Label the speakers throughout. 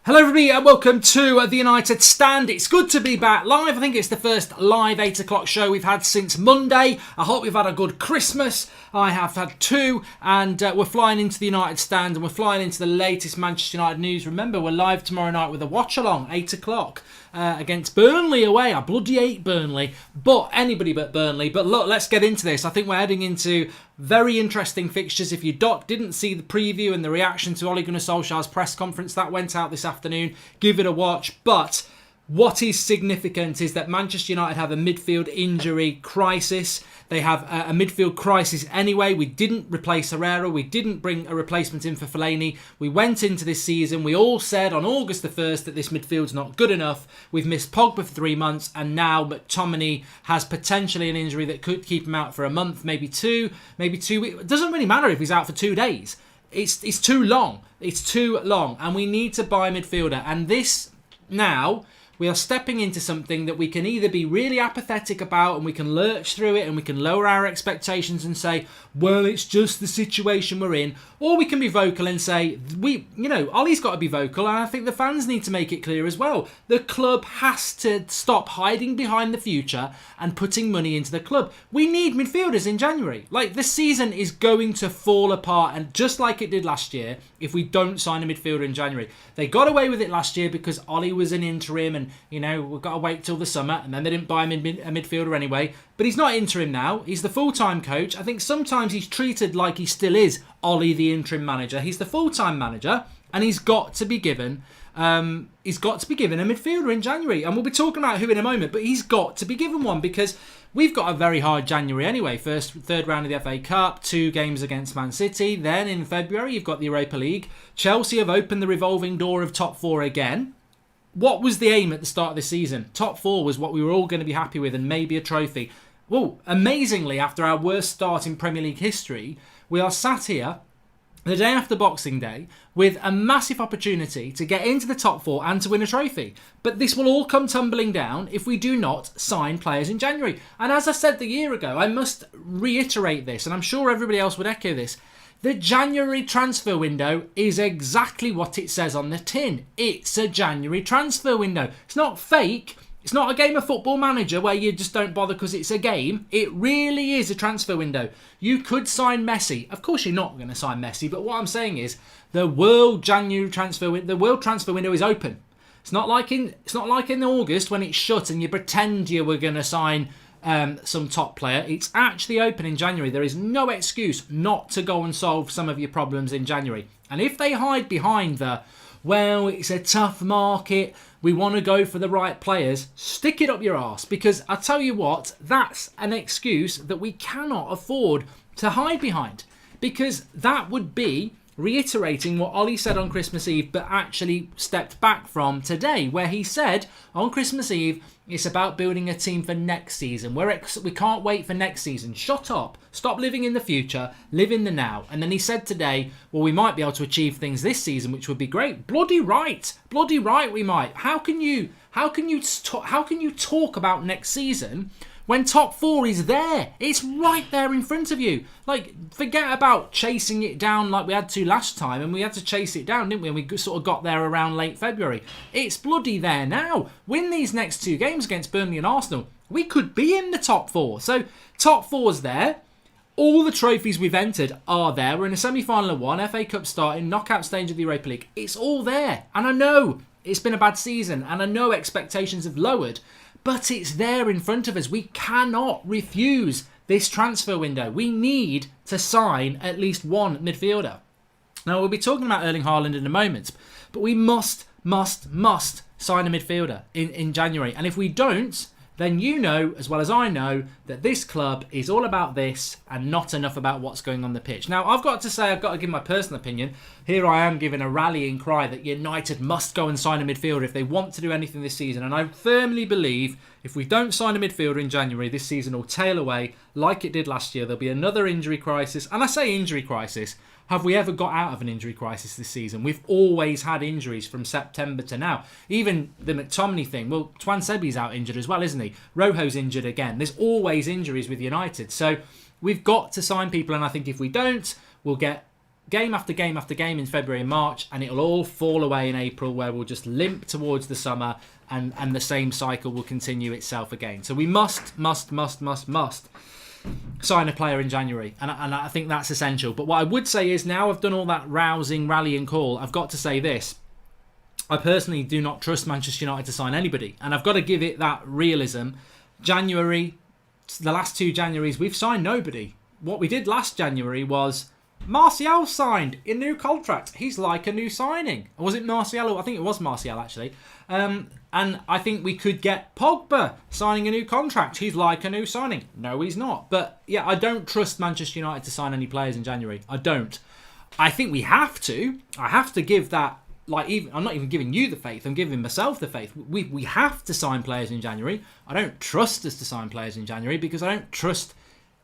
Speaker 1: Hello everybody and welcome to the United Stand. It's good to be back live. I think it's the first live 8 o'clock show we've had since Monday. I hope we've had a good Christmas. I have had two, and we're flying into the United Stand and we're flying into the latest Manchester United news. Remember, we're live tomorrow night with a watch along, 8 o'clock. Against Burnley away. I bloody hate Burnley, but anybody but Burnley. But look, let's get into this. I think we're heading into very interesting fixtures. If you didn't see the preview and the reaction to Ole Gunnar Solskjaer's press conference that went out this afternoon, give it a watch. But what is significant is that Manchester United have a midfield injury crisis. They have a midfield crisis anyway. We didn't replace Herrera. We didn't bring a replacement in for Fellaini. We went into this season. We all said on August the 1st that this midfield's not good enough. We've missed Pogba for 3 months, and now McTominay has potentially an injury that could keep him out for a month, maybe 2 weeks. It doesn't really matter if he's out for 2 days. It's too long. It's too long, and we need to buy a midfielder. And this now, we are stepping into something that we can either be really apathetic about and we can lurch through it and we can lower our expectations and say, well, it's just the situation we're in. Or we can be vocal and say, Ollie's got to be vocal, and I think the fans need to make it clear as well. The club has to stop hiding behind the future and putting money into the club. We need midfielders in January. Like, the season is going to fall apart, and just like it did last year, if we don't sign a midfielder in January. They got away with it last year because Ollie was an interim and, we've got to wait till the summer, and then they didn't buy him a midfielder anyway. But he's not interim now. He's the full-time coach. I think sometimes he's treated like he still is Ollie, the interim manager. He's the full-time manager, and he's got to be given a midfielder in January. And we'll be talking about who in a moment, but he's got to be given one because we've got a very hard January anyway. Third round of the FA Cup, 2 games against Man City. Then in February, you've got the Europa League. Chelsea have opened the revolving door of top 4 again. What was the aim at the start of the season? Top 4 was what we were all going to be happy with, and maybe a trophy. Well, amazingly, after our worst start in Premier League history, we are sat here the day after Boxing Day with a massive opportunity to get into the top 4 and to win a trophy. But this will all come tumbling down if we do not sign players in January. And as I said the year ago, I must reiterate this, and I'm sure everybody else would echo this. The January transfer window is exactly what it says on the tin. It's a January transfer window. It's not fake. It's not a game of Football Manager where you just don't bother because it's a game. It really is a transfer window. You could sign Messi. Of course you're not going to sign Messi, but what I'm saying is the world transfer window is open. It's not like in August when it's shut and you pretend you were going to sign some top player. It's actually open in January. There is no excuse not to go and solve some of your problems in January. And if they hide behind it's a tough market, we want to go for the right players, stick it up your arse, because I tell you what, that's an excuse that we cannot afford to hide behind, because that would be reiterating what Ollie said on Christmas Eve, but actually stepped back from today, where he said on Christmas Eve, it's about building a team for next season. We can't wait for next season. Shut up. Stop living in the future. Live in the now. And then he said today, well, we might be able to achieve things this season, which would be great. Bloody right. Bloody right we might. How can you talk about next season when top 4 is there? It's right there in front of you. Like, forget about chasing it down like we had to last time, and we had to chase it down, didn't we? And we sort of got there around late February. It's bloody there now. Win these next 2 games against Burnley and Arsenal, we could be in the top 4. So, top 4's there. All the trophies we've entered are there. We're in a semi-final of 1, FA Cup starting, knockout stage of the Europa League. It's all there. And I know it's been a bad season, and I know expectations have lowered, but it's there in front of us. We cannot refuse this transfer window. We need to sign at least one midfielder. Now, we'll be talking about Erling Haaland in a moment, but we must sign a midfielder in January. And if we don't, then you know, as well as I know, that this club is all about this and not enough about what's going on the pitch. Now, I've got to give my personal opinion. Here I am giving a rallying cry that United must go and sign a midfielder if they want to do anything this season. And I firmly believe if we don't sign a midfielder in January, this season will tail away like it did last year. There'll be another injury crisis. And I say injury crisis. Have we ever got out of an injury crisis this season? We've always had injuries from September to now. Even the McTominay thing. Well, Twan Sebi's out injured as well, isn't he? Rojo's injured again. There's always injuries with United. So we've got to sign people. And I think if we don't, we'll get game after game after game in February and March, and it'll all fall away in April, where we'll just limp towards the summer, and the same cycle will continue itself again. So we must sign a player in January, and I think that's essential. But what I would say is, now I've done all that rousing rallying call, I've got to say this. I personally do not trust Manchester United to sign anybody, and I've got to give it that realism. January, the last 2 Januaries, we've signed nobody. What we did last January was Martial signed a new contract. He's like a new signing. Or was it Martial? I think it was Martial, actually. And I think we could get Pogba signing a new contract. He's like a new signing. No, he's not. But yeah, I don't trust Manchester United to sign any players in January. I don't. I think we have to. I have to give that. I'm not even giving you the faith. I'm giving myself the faith. We have to sign players in January. I don't trust us to sign players in January because I don't trust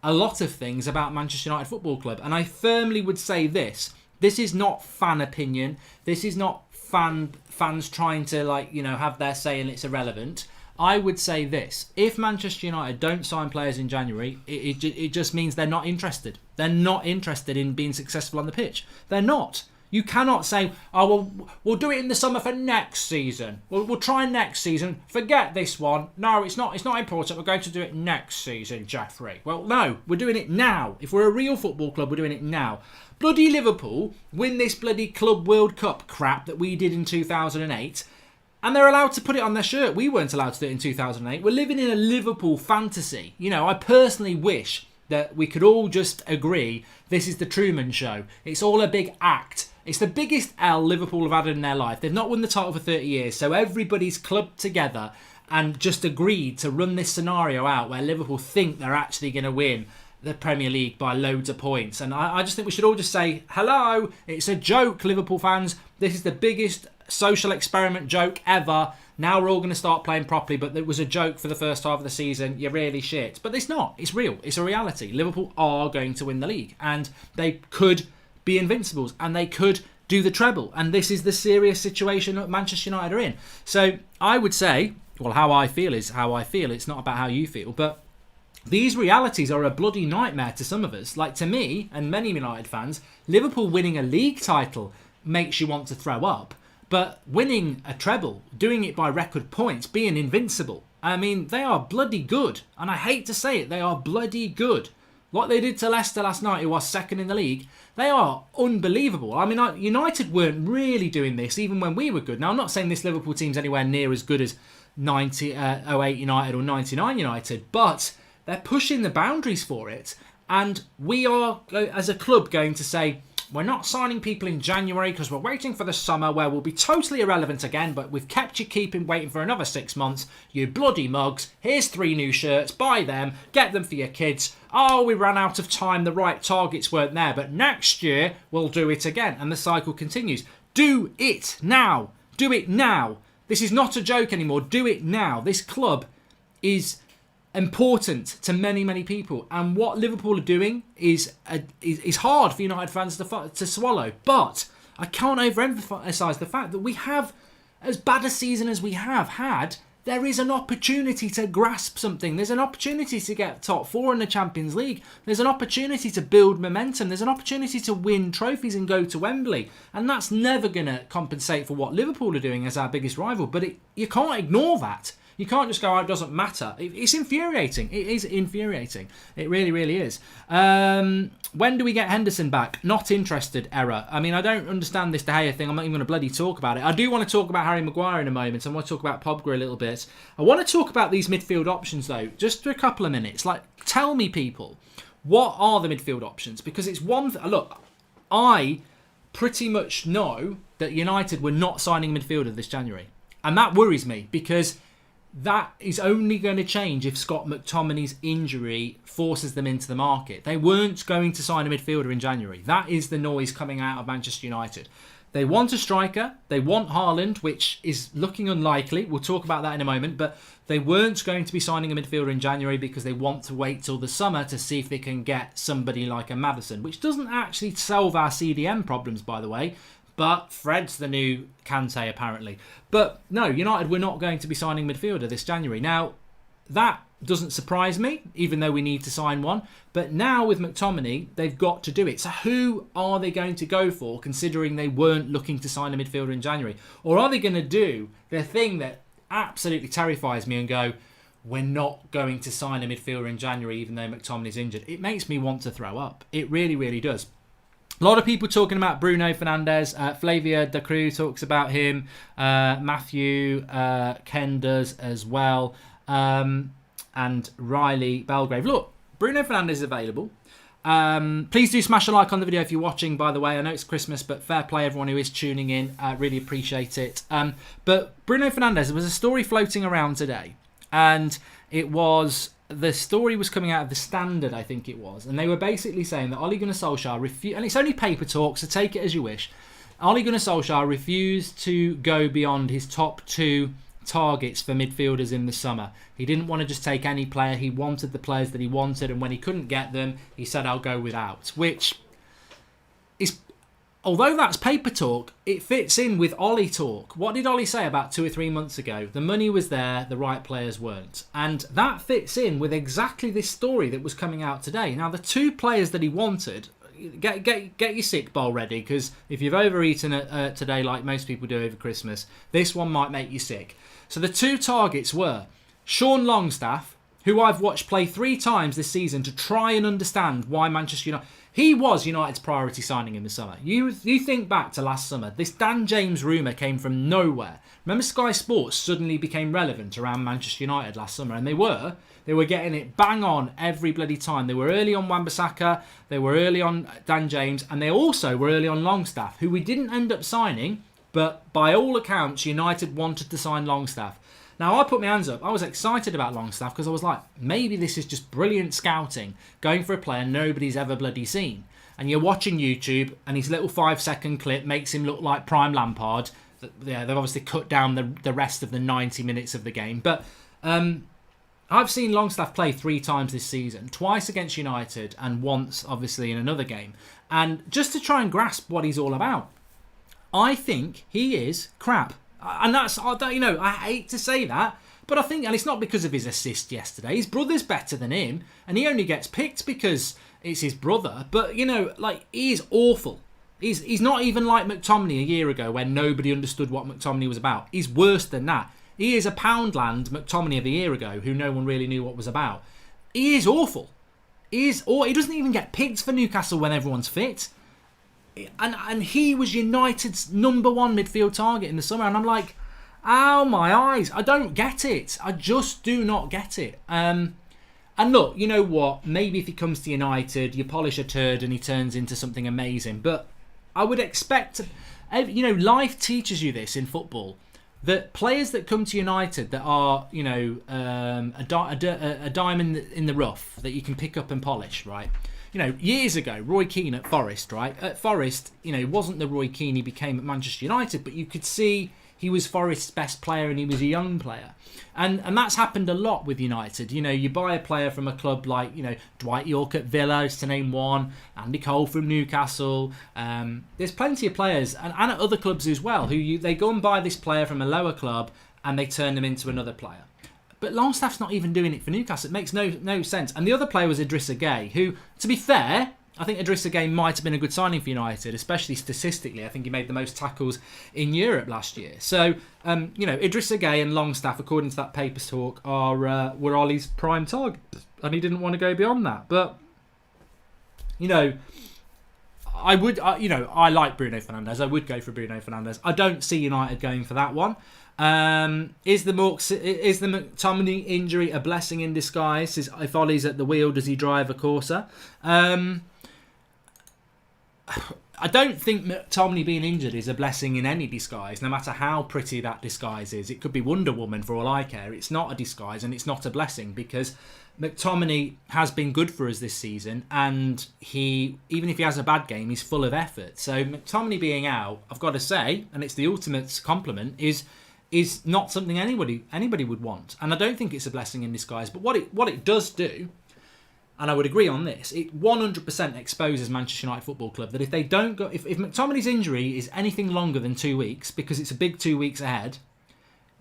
Speaker 1: a lot of things about Manchester United Football Club. And I firmly would say this. This is not fan opinion. This is not fans trying to have their say and it's irrelevant. I would say this. If Manchester United don't sign players in January, it just means they're not interested. They're not interested in being successful on the pitch. They're not. You cannot say, oh, well, we'll do it in the summer for next season. We'll try next season. Forget this one. No, it's not important. We're going to do it next season, Jeffrey. Well, no, we're doing it now. If we're a real football club, we're doing it now. Bloody Liverpool win this bloody Club World Cup crap that we did in 2008, and they're allowed to put it on their shirt. We weren't allowed to do it in 2008. We're living in a Liverpool fantasy. I personally wish that we could all just agree this is the Truman Show. It's all a big act. It's the biggest L Liverpool have had in their life. They've not won the title for 30 years, so everybody's clubbed together and just agreed to run this scenario out where Liverpool think they're actually going to win the Premier League by loads of points. And I just think we should all just say, hello, it's a joke, Liverpool fans. This is the biggest social experiment joke ever. Now we're all going to start playing properly, but it was a joke for the first half of the season. You're really shit. But it's not. It's real. It's a reality. Liverpool are going to win the league, and they could be invincibles, and they could do the treble. And this is the serious situation that Manchester United are in. So I would say, well, how I feel is how I feel. It's not about how you feel. But these realities are a bloody nightmare to some of us. Like to me and many United fans, Liverpool winning a league title makes you want to throw up. But winning a treble, doing it by record points, being invincible, I mean, they are bloody good. And I hate to say it, they are bloody good. What they did to Leicester last night, who was second in the league, they are unbelievable. I mean, United weren't really doing this even when we were good. Now, I'm not saying this Liverpool team's anywhere near as good as 08 United or 99 United, but they're pushing the boundaries for it. And we are, as a club, going to say, we're not signing people in January because we're waiting for the summer where we'll be totally irrelevant again, but we've kept you waiting for another 6 months. You bloody mugs. Here's 3 new shirts. Buy them. Get them for your kids. Oh, we ran out of time. The right targets weren't there. But next year, we'll do it again. And the cycle continues. Do it now. Do it now. This is not a joke anymore. Do it now. This club is important to many, many people, and what Liverpool are doing is hard for United fans to swallow. But I can't overemphasise the fact that we have, as bad a season as we have had, there is an opportunity to grasp something. There's an opportunity to get top 4 in the Champions League. There's an opportunity to build momentum. There's an opportunity to win trophies and go to Wembley, and that's never going to compensate for what Liverpool are doing as our biggest rival. But you can't ignore that. You can't just go, oh, it doesn't matter. It's infuriating. It is infuriating. It really, really is. When do we get Henderson back? Not interested, error. I mean, I don't understand this De Gea thing. I'm not even going to bloody talk about it. I do want to talk about Harry Maguire in a moment. I want to talk about Pogba a little bit. I want to talk about these midfield options, though, just for a couple of minutes. Tell me, people, what are the midfield options? Because it's one thing. Look, I pretty much know that United were not signing a midfielder this January. And that worries me because that is only going to change if Scott McTominay's injury forces them into the market. They weren't going to sign a midfielder in January. That is the noise coming out of Manchester United. They want a striker. They want Haaland, which is looking unlikely. We'll talk about that in a moment. But they weren't going to be signing a midfielder in January because they want to wait till the summer to see if they can get somebody like a Maddison, which doesn't actually solve our CDM problems, by the way. But Fred's the new Kante, apparently. But no, United were not going to be signing midfielder this January. Now, that doesn't surprise me, even though we need to sign one. But now with McTominay, they've got to do it. So who are they going to go for, considering they weren't looking to sign a midfielder in January? Or are they going to do the thing that absolutely terrifies me and go, we're not going to sign a midfielder in January even though McTominay's injured? It makes me want to throw up. It really, really does. A lot of people talking about Bruno Fernandez. Flavia Da Cruz talks about him. Matthew Ken does as well. And Riley Belgrave. Look, Bruno Fernandez is available. Please do smash a like on the video if you're watching, by the way. I know it's Christmas, but fair play everyone who is tuning in. I really appreciate it. But Bruno Fernandez, there was a story floating around today. And the story was coming out of the Standard, I think it was. And they were basically saying that Ole Gunnar Solskjaer refused, and it's only paper talk, so take it as you wish. Ole Gunnar Solskjaer refused to go beyond his top 2 targets for midfielders in the summer. He didn't want to just take any player. He wanted the players that he wanted, and when he couldn't get them, he said, I'll go without. Which is, although that's paper talk, it fits in with Ole talk. What did Ole say about 2 or 3 months ago? The money was there, the right players weren't. And that fits in with exactly this story that was coming out today. Now, the 2 players that he wanted, get your sick bowl ready, because if you've overeaten today like most people do over Christmas, this one might make you sick. So the 2 targets were Sean Longstaff, who I've watched play 3 times this season to try and understand why Manchester United... He was United's priority signing in the summer. You think back to last summer, this Dan James rumour came from nowhere. Remember Sky Sports suddenly became relevant around Manchester United last summer, and they were getting it bang on every bloody time. They were early on Wan-Bissaka, they were early on Dan James, and they also were early on Longstaff, who we didn't end up signing, but by all accounts, United wanted to sign Longstaff. Now, I put my hands up. I was excited about Longstaff because I was like, maybe this is just brilliant scouting, going for a player nobody's ever bloody seen. And you're watching YouTube, and his little 5-second clip makes him look like prime Lampard. Yeah, they've obviously cut down the rest of the 90 minutes of the game. But I've seen Longstaff play 3 times this season, twice against United and once, obviously, in another game. And just to try and grasp what he's all about, I think he is crap. And that's, I hate to say that, but I think, and it's not because of his assist yesterday, his brother's better than him, and he only gets picked because it's his brother, but, he is awful. He's not even like McTominay a year ago when nobody understood what McTominay was about. He's worse than that. He is a Poundland McTominay of a year ago who no one really knew what was about. He is awful. He doesn't even get picked for Newcastle when everyone's fit. And he was United's number 1 midfield target in the summer. And I'm like, ow, my eyes. I don't get it. I just do not get it. And look, you know what? Maybe if he comes to United, you polish a turd and he turns into something amazing. But I would expect, life teaches you this in football. That players that come to United that are, a diamond in the rough that you can pick up and polish, right? Years ago, Roy Keane at Forest, right? At Forest, wasn't the Roy Keane he became at Manchester United, but you could see he was Forest's best player and he was a young player. And that's happened a lot with United. You buy a player from a club like, Dwight York at Villa, is to name one, Andy Cole from Newcastle. There's plenty of players, and at other clubs as well, they go and buy this player from a lower club and they turn them into another player. But Longstaff's not even doing it for Newcastle. It makes no sense. And the other player was Idrissa Gueye, who, to be fair, I think Idrissa Gueye might have been a good signing for United, especially statistically. I think he made the most tackles in Europe last year. So, Idrissa Gueye and Longstaff, according to that paper talk, were Ollie's prime targets. And he didn't want to go beyond that. But, I like Bruno Fernandez. I would go for Bruno Fernandez. I don't see United going for that one. Is the McTominay injury a blessing in disguise? If Ollie's at the wheel, does he drive a Corsa? I don't think McTominay being injured is a blessing in any disguise, no matter how pretty that disguise is. It could be Wonder Woman for all I care. It's not a disguise and it's not a blessing because McTominay has been good for us this season, and even if he has a bad game, he's full of effort. So McTominay being out, I've got to say, and it's the ultimate compliment, is not something anybody would want. And I don't think it's a blessing in disguise. But what it does do, and I would agree on this, it 100% exposes Manchester United Football Club that if they don't go, if McTominay's injury is anything longer than 2 weeks, because it's a big 2 weeks ahead,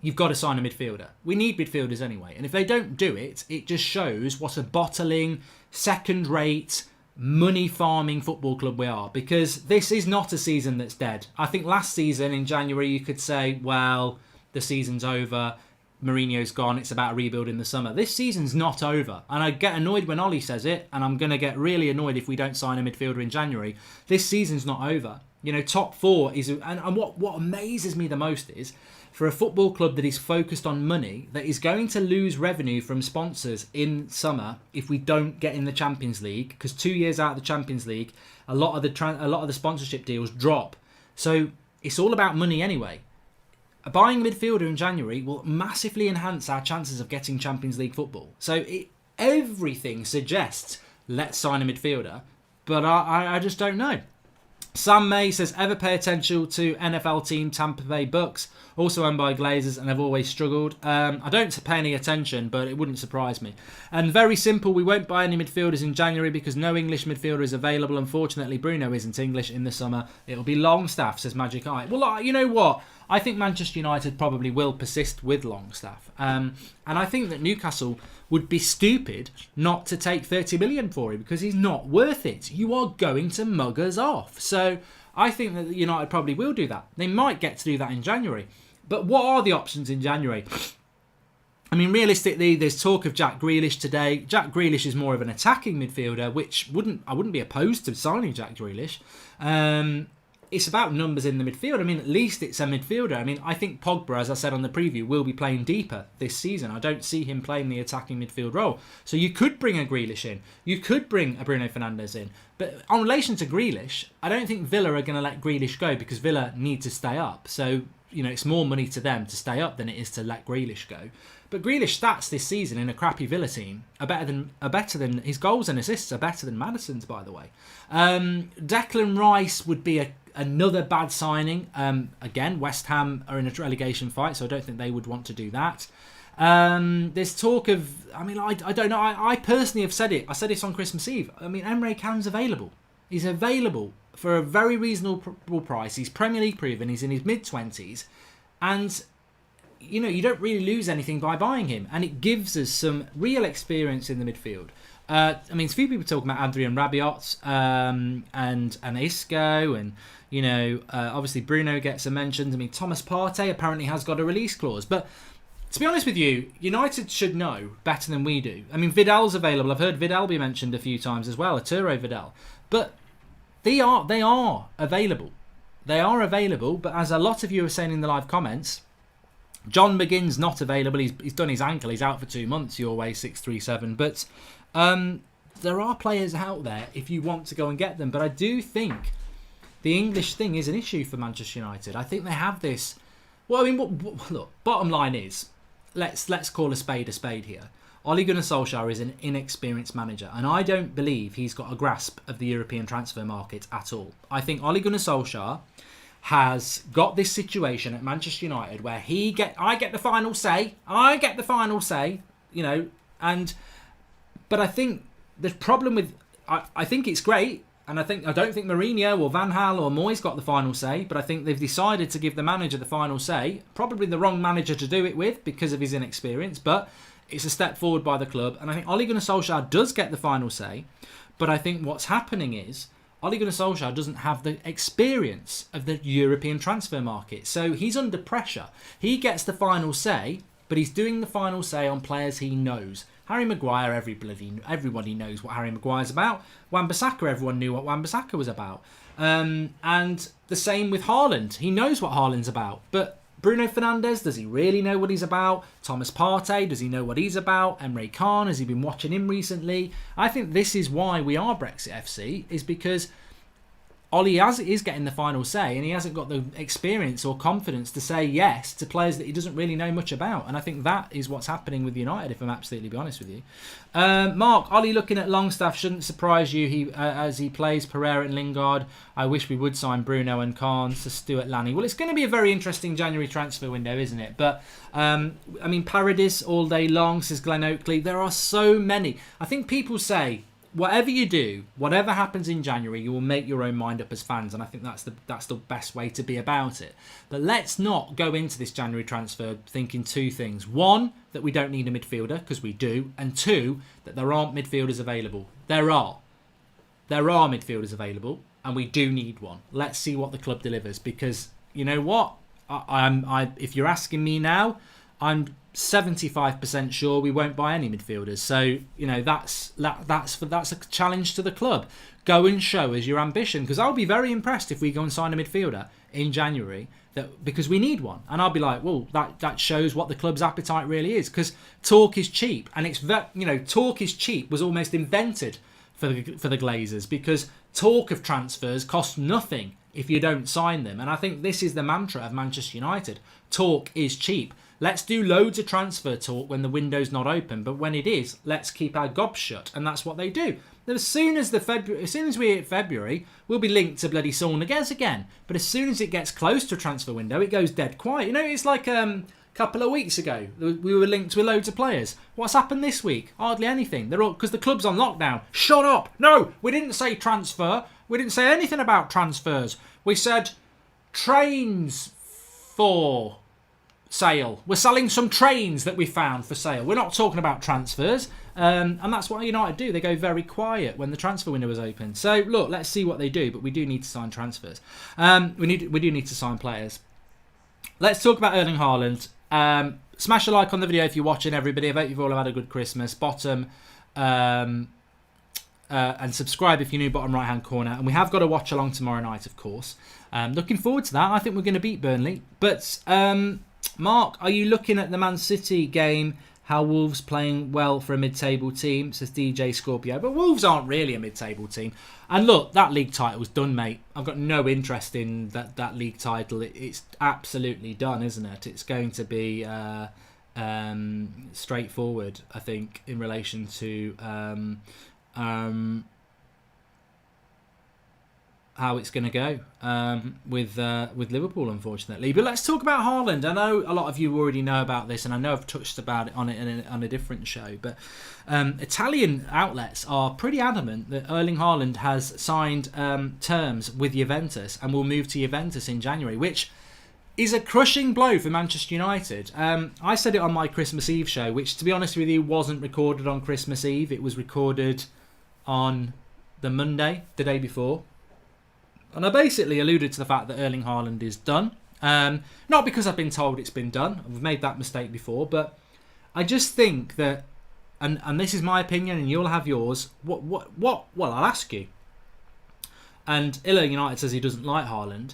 Speaker 1: you've got to sign a midfielder. We need midfielders anyway. And if they don't do it, it just shows what a bottling, second-rate, money-farming football club we are. Because this is not a season that's dead. I think last season in January you could say, well, the season's over, Mourinho's gone, it's about a rebuild in the summer. This season's not over. And I get annoyed when Ollie says it, and I'm going to get really annoyed if we don't sign a midfielder in January. This season's not over. You know, top four is... And what amazes me the most is, for a football club that is focused on money, that is going to lose revenue from sponsors in summer if we don't get in the Champions League, because 2 years out of the Champions League, a lot of the sponsorship deals drop. So it's all about money anyway. Buying a midfielder in January will massively enhance our chances of getting Champions League football. So everything suggests let's sign a midfielder, but I just don't know. Sam May says, ever pay attention to NFL team Tampa Bay Bucks, also owned by Glazers, and have always struggled. I don't pay any attention, but it wouldn't surprise me. And very simple, we won't buy any midfielders in January because no English midfielder is available. Unfortunately, Bruno isn't English in the summer. It'll be Longstaff, says Magic Eye. Well, you know what? I think Manchester United probably will persist with Longstaff. And I think that Newcastle would be stupid not to take 30 million for him because he's not worth it. You are going to mug us off. So I think that United probably will do that. They might get to do that in January. But what are the options in January? I mean, realistically, there's talk of Jack Grealish today. Jack Grealish is more of an attacking midfielder, which I wouldn't be opposed to signing Jack Grealish. It's about numbers in the midfield. I mean, at least it's a midfielder. I mean, I think Pogba, as I said on the preview, will be playing deeper this season. I don't see him playing the attacking midfield role. So you could bring a Grealish in. You could bring a Bruno Fernandez in. But in relation to Grealish, I don't think Villa are going to let Grealish go because Villa need to stay up. So, it's more money to them to stay up than it is to let Grealish go. But Grealish stats this season in a crappy Villa team are better than his goals and assists are better than Maddison's, by the way. Declan Rice would be another bad signing. Again, West Ham are in a relegation fight, so I don't think they would want to do that. There's talk of, I don't know. I personally have said it. I said this on Christmas Eve. Emre Can's available. He's available for a very reasonable price. He's Premier League proven. He's in his mid-20s. And, you don't really lose anything by buying him. And it gives us some real experience in the midfield. A few people talking about Adrian Rabiot and Isco and, obviously Bruno gets a mention. Thomas Partey apparently has got a release clause. But to be honest with you, United should know better than we do. Vidal's available. I've heard Vidal be mentioned a few times as well, Arturo Vidal. But they are available. They are available, but as a lot of you are saying in the live comments, John McGinn's not available. He's done his ankle. He's out for 2 months, your way 637. But there are players out there if you want to go and get them. But I do think the English thing is an issue for Manchester United. I think they have this. Well, look, bottom line is, let's call a spade here. Ole Gunnar Solskjaer is an inexperienced manager, and I don't believe he's got a grasp of the European transfer market at all. I think Ole Gunnar Solskjaer has got this situation at Manchester United where I get the final say, but I think the problem with, I think it's great, and I don't think Mourinho or Van Gaal or Moyes got the final say, but I think they've decided to give the manager the final say. Probably the wrong manager to do it with because of his inexperience, but it's a step forward by the club, and I think Ole Gunnar Solskjaer does get the final say, but I think what's happening is Ole Gunnar Solskjaer doesn't have the experience of the European transfer market, so he's under pressure. He gets the final say, but he's doing the final say on players he knows. Harry Maguire, everybody knows what Harry Maguire's about. Wan-Bissaka, everyone knew what Wan-Bissaka was about. And the same with Haaland. He knows what Haaland's about, but Bruno Fernandez, does he really know what he's about? Thomas Partey, does he know what he's about? Emre Can, has he been watching him recently? I think this is why we are Brexit FC, is because Ollie is getting the final say, and he hasn't got the experience or confidence to say yes to players that he doesn't really know much about. And I think that is what's happening with United, if I'm absolutely be honest with you. Mark, Ollie looking at Longstaff shouldn't surprise you as he plays Pereira and Lingard. I wish we would sign Bruno and Carnes to Stuart Lanny. Well, it's going to be a very interesting January transfer window, isn't it? But, Paradis all day long, says Glenn Oakley. There are so many. I think people say, whatever you do, whatever happens in January, you will make your own mind up as fans, and I think that's the best way to be about it. But let's not go into this January transfer thinking two things. One, that we don't need a midfielder, because we do, and two, that there aren't midfielders available. There are midfielders available, and we do need one. Let's see what the club delivers, because you know what? If you're asking me now, I'm 75% sure we won't buy any midfielders. So that's a challenge to the club. Go and show us your ambition, because I'll be very impressed if we go and sign a midfielder in January, because we need one. And I'll be like, well, that shows what the club's appetite really is, because talk is cheap, and talk is cheap was almost invented for the Glazers, because talk of transfers costs nothing if you don't sign them. And I think this is the mantra of Manchester United. Talk is cheap. Let's do loads of transfer talk when the window's not open, but when it is, let's keep our gobs shut, and that's what they do. As soon as we hit February, we'll be linked to bloody Solskjaer again. But as soon as it gets close to a transfer window, it goes dead quiet. It's like a couple of weeks ago, we were linked with loads of players. What's happened this week? Hardly anything. They're all because the club's on lockdown. Shut up! No, we didn't say transfer. We didn't say anything about transfers. We said trains for sale. We're selling some trains that we found for sale. We're not talking about transfers. And that's what United do. They go very quiet when the transfer window is open. So, look, let's see what they do. But we do need to sign transfers. We do need to sign players. Let's talk about Erling Haaland. Smash a like on the video if you're watching, everybody. I hope you've all had a good Christmas. And subscribe if you're new, bottom right-hand corner. And we have got a watch along tomorrow night, of course. Looking forward to that. I think we're going to beat Burnley. But, Mark, are you looking at the Man City game? How Wolves playing well for a mid-table team, says DJ Scorpio. But Wolves aren't really a mid-table team. And look, that league title's done, mate. I've got no interest in that league title. It's absolutely done, isn't it? It's going to be straightforward, I think, in relation to how it's going to go with Liverpool, unfortunately. But let's talk about Haaland. I know a lot of you already know about this, and I know I've touched about it on a different show. But Italian outlets are pretty adamant that Erling Haaland has signed terms with Juventus and will move to Juventus in January, which is a crushing blow for Manchester United. I said it on my Christmas Eve show, which, to be honest with you, wasn't recorded on Christmas Eve. It was recorded on the Monday, the day before. And I basically alluded to the fact that Erling Haaland is done. Not because I've been told it's been done. I've made that mistake before. But I just think that, and this is my opinion and you'll have yours, well, I'll ask you. And Illa United says he doesn't like Haaland.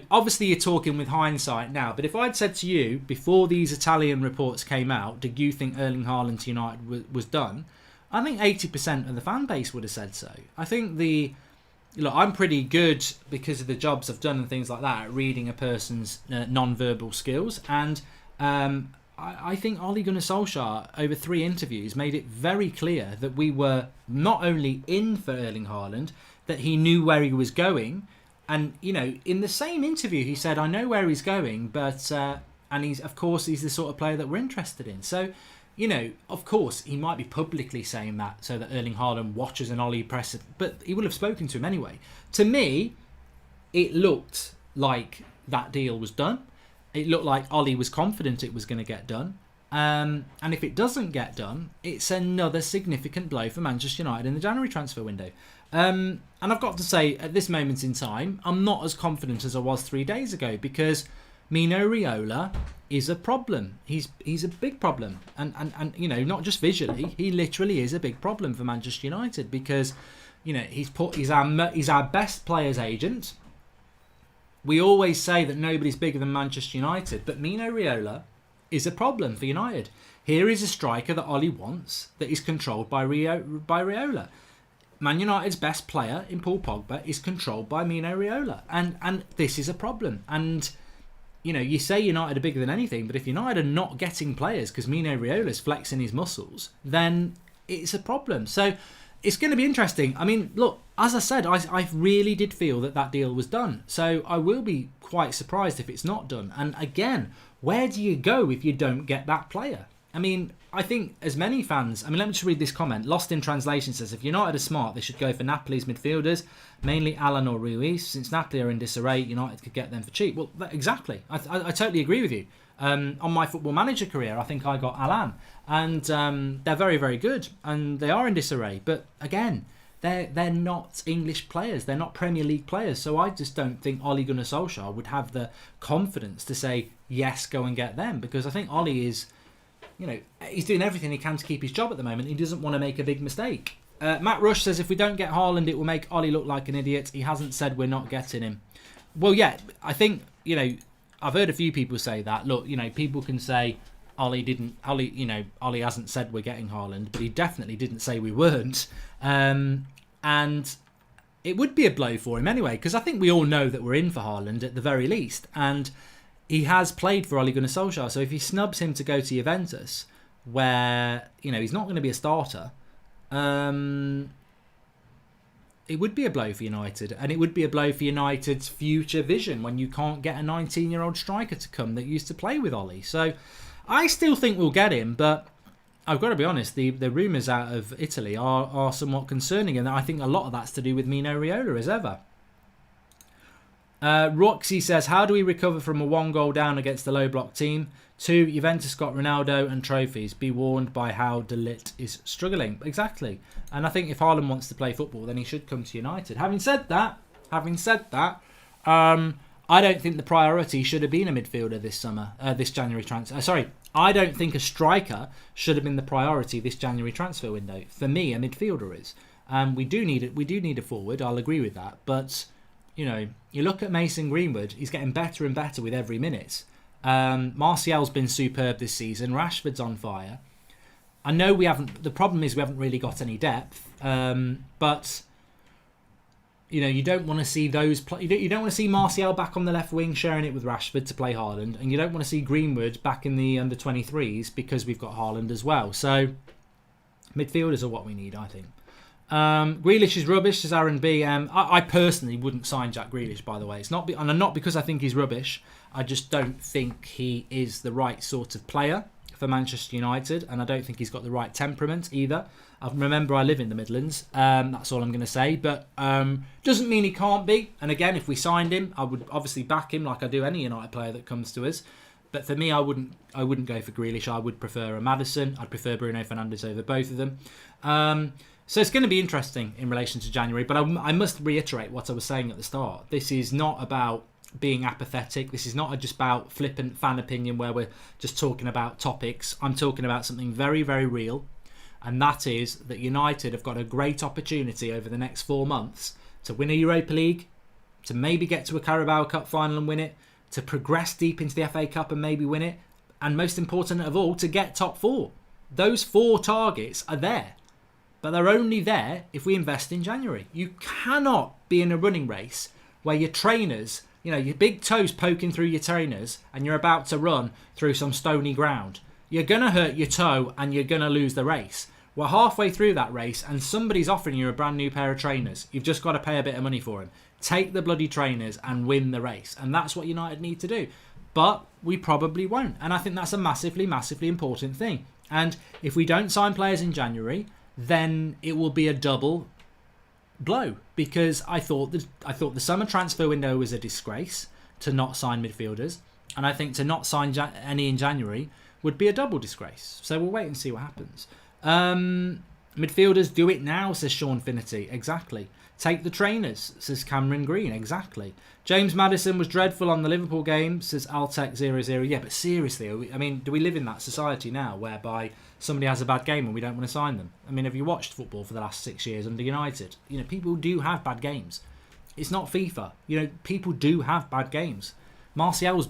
Speaker 1: Obviously you're talking with hindsight now. But if I'd said to you, before these Italian reports came out, did you think Erling Haaland to United was done? I think 80% of the fan base would have said so. I think Look, I'm pretty good, because of the jobs I've done and things like that, at reading a person's non-verbal skills. And I think Ole Gunnar Solskjaer, over 3 interviews, made it very clear that we were not only in for Erling Haaland, that he knew where he was going. And, in the same interview, he said, I know where he's going, but and he's the sort of player that we're interested in. So, of course, he might be publicly saying that so that Erling Haaland watches an Ole press, but he will have spoken to him anyway. To me, it looked like that deal was done. It looked like Ole was confident it was going to get done. And if it doesn't get done, it's another significant blow for Manchester United in the January transfer window. And I've got to say, at this moment in time, I'm not as confident as I was 3 days ago, because Mino Raiola is a problem. He's a big problem, and not just visually. He literally is a big problem for Manchester United, because he's our best player's agent. We always say that nobody's bigger than Manchester United, but Mino Raiola is a problem for United. Here is a striker that Ole wants, that is controlled by Raiola. Man United's best player in Paul Pogba is controlled by Mino Raiola, and this is a problem. And you say United are bigger than anything, but if United are not getting players because Mino Raiola's flexing his muscles, then it's a problem. So it's going to be interesting. I mean, look, as I said, I really did feel that deal was done. So I will be quite surprised if it's not done. And again, where do you go if you don't get that player? I mean, I think as many fans... I mean, let me just read this comment. Lost in Translation says, if United are smart, they should go for Napoli's midfielders, mainly Alan or Ruiz. Since Napoli are in disarray, United could get them for cheap. Well, exactly. I totally agree with you. On my Football Manager career, I think I got Alan. And they're very, very good. And they are in disarray. But again, they're not English players. They're not Premier League players. So I just don't think Ole Gunnar Solskjaer would have the confidence to say, yes, go and get them. Because I think Ole is... he's doing everything he can to keep his job at the moment. He doesn't want to make a big mistake. Matt Rush says, if we don't get Haaland, it will make Ollie look like an idiot. He hasn't said we're not getting him. Well, yeah, I think, I've heard a few people say that. Look, people can say Ollie hasn't said we're getting Haaland, but he definitely didn't say we weren't. And it would be a blow for him anyway, because I think we all know that we're in for Haaland at the very least. And he has played for Ole Gunnar Solskjaer, so if he snubs him to go to Juventus, where he's not going to be a starter, it would be a blow for United, and it would be a blow for United's future vision when you can't get a 19-year-old striker to come that used to play with Ole. So I still think we'll get him, but I've got to be honest, the rumours out of Italy are somewhat concerning, and I think a lot of that's to do with Mino Raiola as ever. Roxy says, how do we recover from a 1-goal down against the low block team? 2, Juventus got Ronaldo and trophies. Be warned by how De Ligt is struggling. Exactly. And I think if Haaland wants to play football, then he should come to United. Having said that, I don't think the priority should have been a midfielder this January transfer. I don't think a striker should have been the priority this January transfer window. For me, a midfielder is. We do need a forward. I'll agree with that, but. You look at Mason Greenwood, he's getting better and better with every minute. Martial's been superb this season. Rashford's on fire. I know the problem is we haven't really got any depth. But, you don't want to see you don't want to see Martial back on the left wing sharing it with Rashford to play Haaland. And you don't want to see Greenwood back in the under-23s because we've got Haaland as well. So, midfielders are what we need, I think. Grealish is rubbish, says Aaron B. I personally wouldn't sign Jack Grealish, by the way. It's not because I think he's rubbish. I just don't think he is the right sort of player for Manchester United, and I don't think he's got the right temperament either. Remember, I live in the Midlands. That's all I'm going to say. But doesn't mean he can't be. And again, if we signed him, I would obviously back him like I do any United player that comes to us. But for me, I wouldn't go for Grealish. I would prefer a Maddison. I'd prefer Bruno Fernandez over both of them. So it's going to be interesting in relation to January, but I must reiterate what I was saying at the start. This is not about being apathetic. This is not just about flippant fan opinion where we're just talking about topics. I'm talking about something very, very real, and that is that United have got a great opportunity over the next 4 months to win a Europa League, to maybe get to a Carabao Cup final and win it, to progress deep into the FA Cup and maybe win it, and most important of all, to get top 4. Those 4 targets are there. But they're only there if we invest in January. You cannot be in a running race where your trainers, your big toes poking through your trainers and you're about to run through some stony ground. You're going to hurt your toe and you're going to lose the race. We're halfway through that race and somebody's offering you a brand new pair of trainers. You've just got to pay a bit of money for them. Take the bloody trainers and win the race. And that's what United need to do. But we probably won't. And I think that's a massively, massively important thing. And if we don't sign players in January, then it will be a double blow, because I thought the summer transfer window was a disgrace to not sign midfielders, and I think to not sign any in January would be a double disgrace. So we'll wait and see what happens. Midfielders, do it now, says Sean Finity. Exactly. Take the trainers, says Cameron Green. Exactly. James Maddison was dreadful on the Liverpool game, says Altec00. Yeah, but seriously, do we live in that society now whereby somebody has a bad game and we don't want to sign them? I mean, have you watched football for the last 6 years under United? People do have bad games. It's not FIFA. People do have bad games. Martial's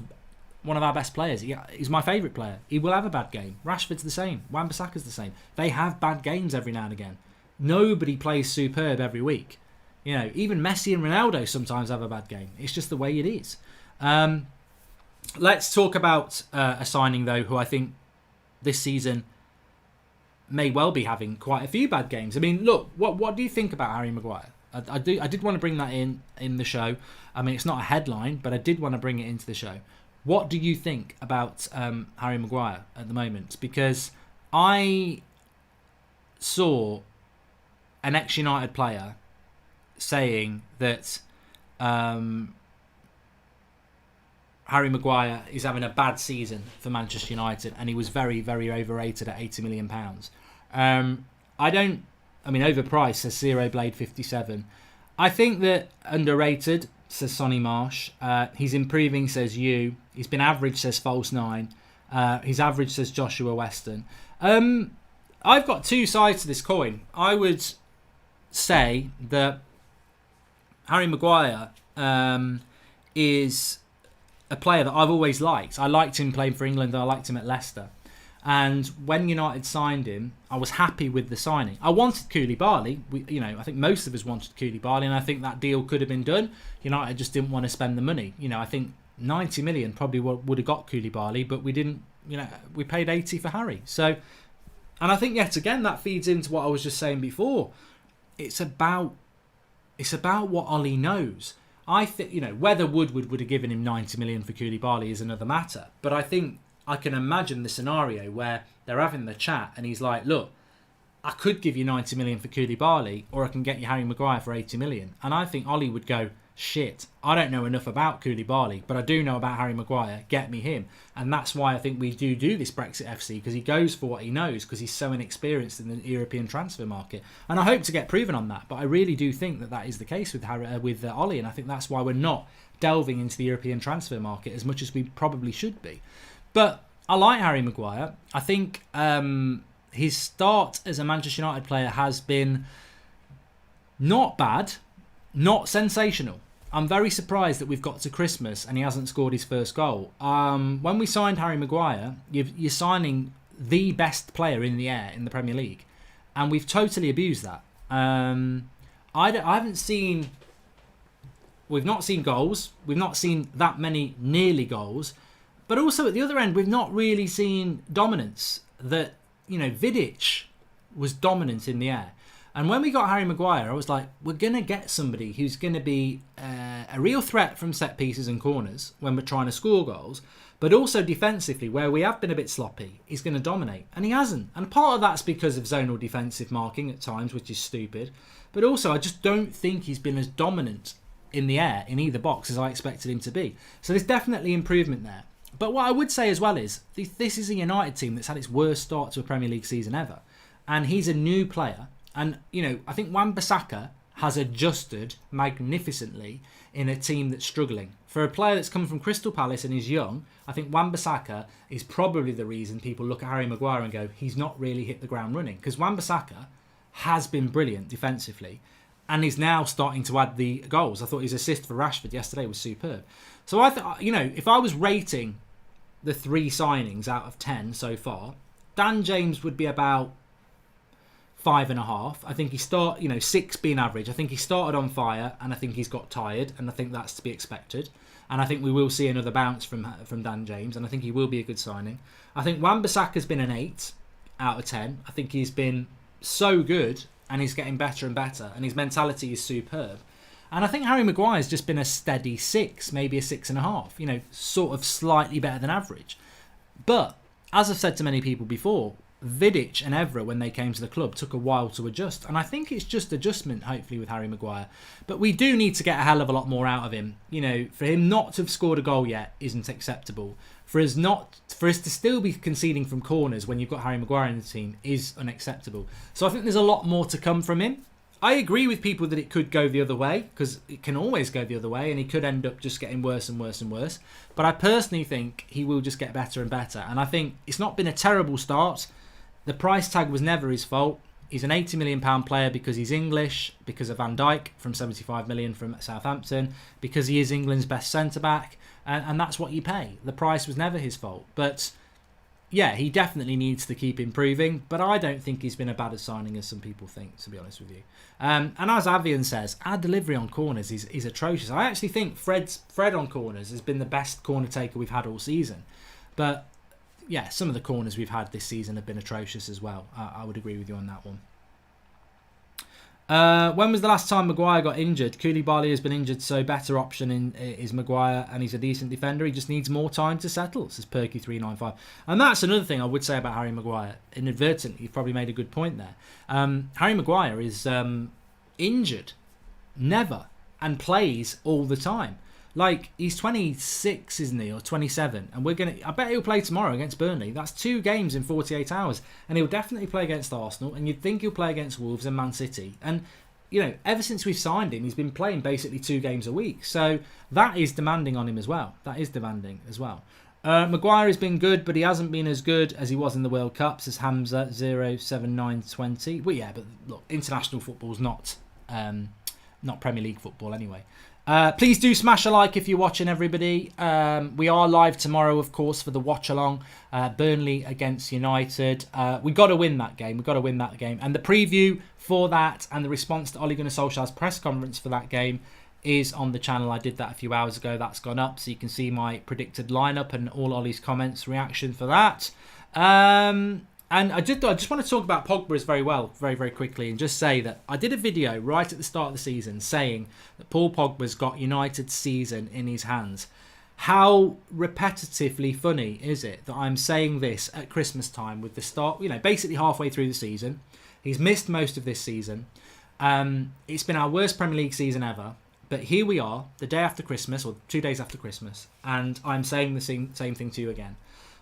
Speaker 1: one of our best players. He's my favourite player. He will have a bad game. Rashford's the same. Wan-Bissaka's the same. They have bad games every now and again. Nobody plays superb every week. Even Messi and Ronaldo sometimes have a bad game. It's just the way it is. Let's talk about a signing, though, who I think this season may well be having quite a few bad games. I mean, look, what do you think about Harry Maguire? I did want to bring that in the show. I mean, it's not a headline, but I did want to bring it into the show. What do you think about Harry Maguire at the moment? Because I saw an ex-United player saying that Harry Maguire is having a bad season for Manchester United, and he was very, very overrated at £80 million. Overpriced, says Zero Blade 57. I think that underrated, says Sonny Marsh. He's improving, says you. He's been average, says False 9. He's average, says Joshua Weston. I've got two sides to this coin. I would say that Harry Maguire is a player that I've always liked. I liked him playing for England. I liked him at Leicester. And when United signed him, I was happy with the signing. I wanted Koulibaly. I think most of us wanted Koulibaly, and I think that deal could have been done. United just didn't want to spend the money. I think 90 million probably would have got Koulibaly, but we didn't. We paid 80 for Harry. So, and I think yet again that feeds into what I was just saying before. It's about what Ollie knows. I think, whether Woodward would have given him 90 million for Koulibaly is another matter. But I think I can imagine the scenario where they're having the chat and he's like, look, I could give you 90 million for Koulibaly, or I can get you Harry Maguire for 80 million. And I think Ollie would go, shit, I don't know enough about Koulibaly, but I do know about Harry Maguire. Get me him. And that's why I think we do this Brexit FC, because he goes for what he knows, because he's so inexperienced in the European transfer market. And I hope to get proven on that, but I really do think that is the case with Ollie, and I think that's why we're not delving into the European transfer market as much as we probably should be. But I like Harry Maguire. I think his start as a Manchester United player has been not bad, not sensational. I'm very surprised that we've got to Christmas and he hasn't scored his first goal. When we signed Harry Maguire, you're signing the best player in the air in the Premier League, and we've totally abused that. We've not seen goals. We've not seen that many nearly goals. But also at the other end, we've not really seen dominance. That, Vidic was dominant in the air. And when we got Harry Maguire, I was like, we're going to get somebody who's going to be a real threat from set pieces and corners when we're trying to score goals, but also defensively, where we have been a bit sloppy, he's going to dominate. And he hasn't. And part of that's because of zonal defensive marking at times, which is stupid. But also, I just don't think he's been as dominant in the air, in either box, as I expected him to be. So there's definitely improvement there. But what I would say as well is, this is a United team that's had its worst start to a Premier League season ever. And he's a new player. And, I think Wan-Bissaka has adjusted magnificently in a team that's struggling. For a player that's come from Crystal Palace and is young, I think Wan-Bissaka is probably the reason people look at Harry Maguire and go, he's not really hit the ground running. Because Wan-Bissaka has been brilliant defensively and is now starting to add the goals. I thought his assist for Rashford yesterday was superb. So, if I was rating the 3 signings out of 10 so far, Dan James would be about 5.5. I think 6 being average. I think he started on fire and I think he's got tired, and I think that's to be expected. And I think we will see another bounce from Dan James, and I think he will be a good signing. I think Wan-Bissaka's been an 8 out of 10. I think he's been so good and he's getting better and better, and his mentality is superb. And I think Harry Maguire's just been a steady 6, maybe a 6.5, sort of slightly better than average. But, as I've said to many people before, Vidic and Evra, when they came to the club, took a while to adjust. And I think it's just adjustment, hopefully, with Harry Maguire. But we do need to get a hell of a lot more out of him. For him not to have scored a goal yet isn't acceptable. For us to still be conceding from corners when you've got Harry Maguire in the team is unacceptable. So I think there's a lot more to come from him. I agree with people that it could go the other way, because it can always go the other way, and he could end up just getting worse and worse and worse. But I personally think he will just get better and better. And I think it's not been a terrible start. The price tag was never his fault. He's an £80 million player because he's English, because of Van Dijk from 75 million from Southampton, because he is England's best centre-back, and that's what you pay. The price was never his fault. But yeah, he definitely needs to keep improving, but I don't think he's been a bad signing as some people think, to be honest with you. And as Avian says, our delivery on corners is atrocious. I actually think Fred on corners has been the best corner taker we've had all season. But yeah, some of the corners we've had this season have been atrocious as well. I would agree with you on that one. When was the last time Maguire got injured? Koulibaly has been injured, so better option is Maguire, and he's a decent defender. He just needs more time to settle, says Perky395. And that's another thing I would say about Harry Maguire. Inadvertently, you've probably made a good point there. Harry Maguire is injured, never, and plays all the time. Like, he's 26, isn't he, or 27, and I bet he'll play tomorrow against Burnley. That's 2 games in 48 hours, and he'll definitely play against Arsenal, and you'd think he'll play against Wolves and Man City. And, ever since we've signed him, he's been playing basically 2 games a week, so that is demanding on him as well. Maguire has been good, but he hasn't been as good as he was in the World Cup, says Hamza 07920. Well, yeah, but look, international football's not Premier League football anyway. Please do smash a like if you're watching, everybody. We are live tomorrow, of course, for the watch along. Burnley against United. We got to win that game. And the preview for that and the response to Ole Gunnar Solskjaer's press conference for that game is on the channel. I did that a few hours ago. That's gone up, so you can see my predicted lineup and all Ollie's comments, reaction for that. And I just want to talk about Pogba very, very quickly, and just say that I did a video right at the start of the season saying that Paul Pogba's got United's season in his hands. How repetitively funny is it that I'm saying this at Christmas time with the start, basically halfway through the season. He's missed most of this season. It's been our worst Premier League season ever. But here we are, the day after Christmas, or 2 days after Christmas, and I'm saying the same thing to you again.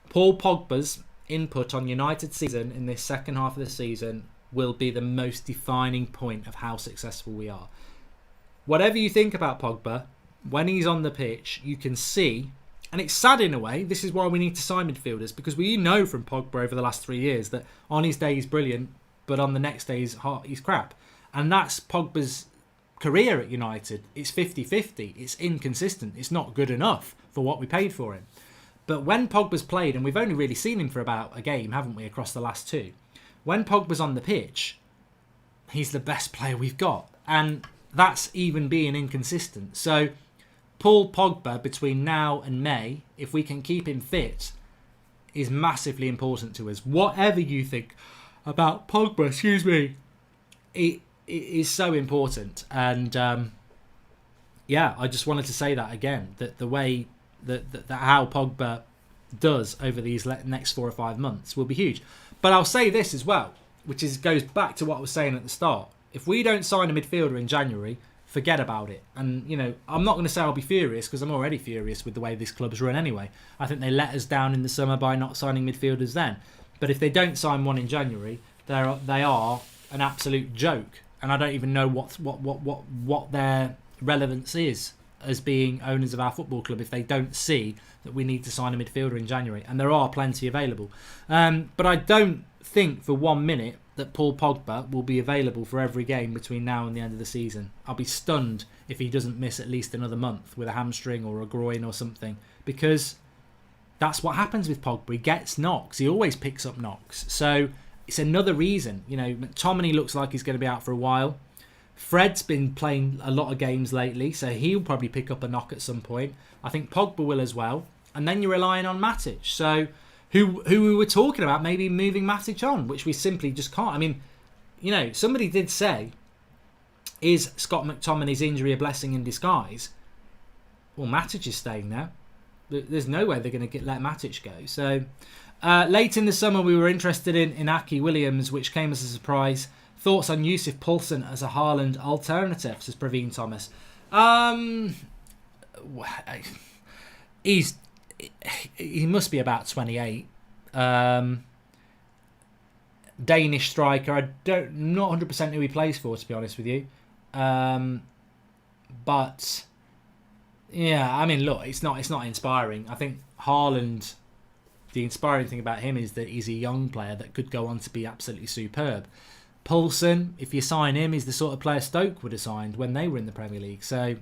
Speaker 1: Paul Pogba's input on United's season in this second half of the season will be the most defining point of how successful we are. Whatever you think about Pogba, when he's on the pitch, you can see, and it's sad in a way, this is why we need to sign midfielders, because we know from Pogba over the last 3 years that on his day he's brilliant, but on the next day he's crap. And that's Pogba's career at United. It's 50-50. It's inconsistent. It's not good enough for what we paid for him. But when Pogba's played, and we've only really seen him for about a game, haven't we, across the last 2, when Pogba's on the pitch, he's the best player we've got. And that's even being inconsistent. So Paul Pogba, between now and May, if we can keep him fit, is massively important to us. Whatever you think about Pogba, it is so important. And I just wanted to say that again, that the way that how Pogba does over these next 4 or 5 months will be huge. But I'll say this as well, which goes back to what I was saying at the start. If we don't sign a midfielder in January, forget about it. And, I'm not going to say I'll be furious, because I'm already furious with the way this club's run anyway. I think they let us down in the summer by not signing midfielders then. But if they don't sign one in January, they are an absolute joke. And I don't even know what their relevance is as being owners of our football club if they don't see that we need to sign a midfielder in January. And there are plenty available. But I don't think for 1 minute that Paul Pogba will be available for every game between now and the end of the season. I'll be stunned if he doesn't miss at least another month with a hamstring or a groin or something, because that's what happens with Pogba. He gets knocks. He always picks up knocks. So it's another reason. McTominay looks like he's going to be out for a while. Fred's been playing a lot of games lately, so he'll probably pick up a knock at some point. I think Pogba will as well. And then you're relying on Matic. So who we were talking about maybe moving Matic on, which we simply just can't. I mean, somebody did say, is Scott McTominay's injury a blessing in disguise? Well, Matic is staying now. There's no way they're going to let Matic go. So late in the summer, we were interested in Aki Williams, which came as a surprise. Thoughts on Yusuf Poulsen as a Haaland alternative, says Praveen Thomas. He must be about 28. Danish striker. I not 100% who he plays for, to be honest with you. But yeah, I mean, look, it's not inspiring. I think Haaland, the inspiring thing about him is that he's a young player that could go on to be absolutely superb. Poulsen, if you sign him, is the sort of player Stoke would have signed when they were in the Premier League. So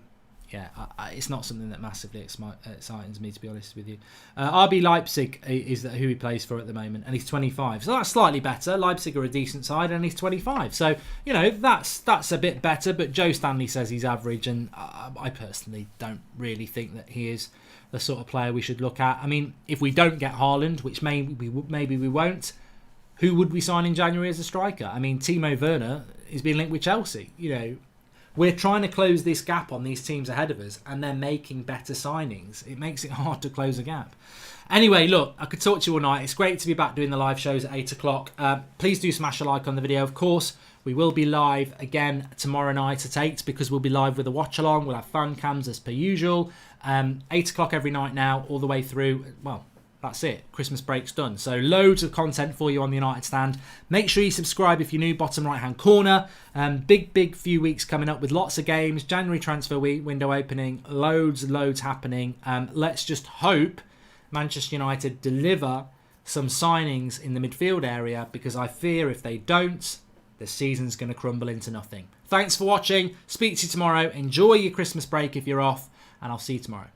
Speaker 1: yeah, it's not something that massively excites me, to be honest with you. RB Leipzig is who he plays for at the moment, and he's 25. So that's slightly better. Leipzig are a decent side, and he's 25. So, that's a bit better, but Joe Stanley says he's average, and I personally don't really think that he is the sort of player we should look at. I mean, if we don't get Haaland, which maybe we won't, who would we sign in January as a striker? I mean, Timo Werner is being linked with Chelsea. We're trying to close this gap on these teams ahead of us, and they're making better signings. It makes it hard to close a gap. Anyway, look, I could talk to you all night. It's great to be back doing the live shows at 8 o'clock. Please do smash a like on the video. Of course, we will be live again tomorrow night at 8 because we'll be live with a watch-along. We'll have fan cams as per usual. 8 o'clock every night now, all the way through. Well, that's it. Christmas break's done. So loads of content for you on the United Stand. Make sure you subscribe if you're new, bottom right-hand corner. Big few weeks coming up with lots of games. January transfer week, window opening. Loads happening. Let's just hope Manchester United deliver some signings in the midfield area, because I fear if they don't, the season's going to crumble into nothing. Thanks for watching. Speak to you tomorrow. Enjoy your Christmas break if you're off, and I'll see you tomorrow.